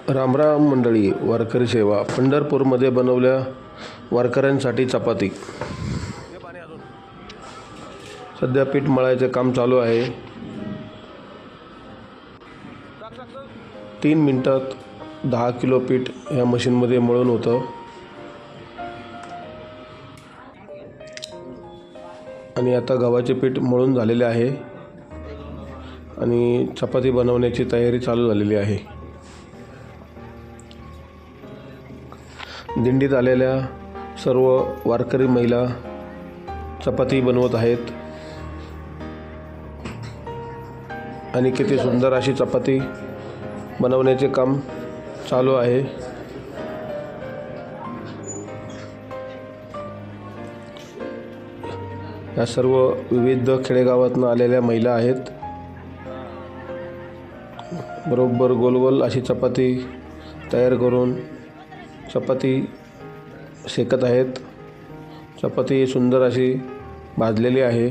रामराम मंडळी, वारकरी सेवा पंढरपूरमध्ये बनवल्या वारकऱ्यांसाठी चपाती। सध्या पीठ मळायचे काम चालू आहे। 3 मिनिटात 10 किलो पीठ या मशीनमध्ये मळून होतं आणि आता गव्हाचे पीठ मळून झालेले आहे आणि चपाती बनवण्याची तयारी चालू झालेली आहे। दिंडीत आलेल्या सर्व वारकरी महिला चपाती बनवत आहेत आणि किती सुंदर अशी चपाती बनवण्याचे काम चालू आहे। या सर्व विविध खेडेगावातून आलेल्या महिला आहेत। बरोबर गोल गोल अशी चपाती तयार करून चपाती शेकत आहेत। चपाती सुंदर अशी भाजलेली आहे।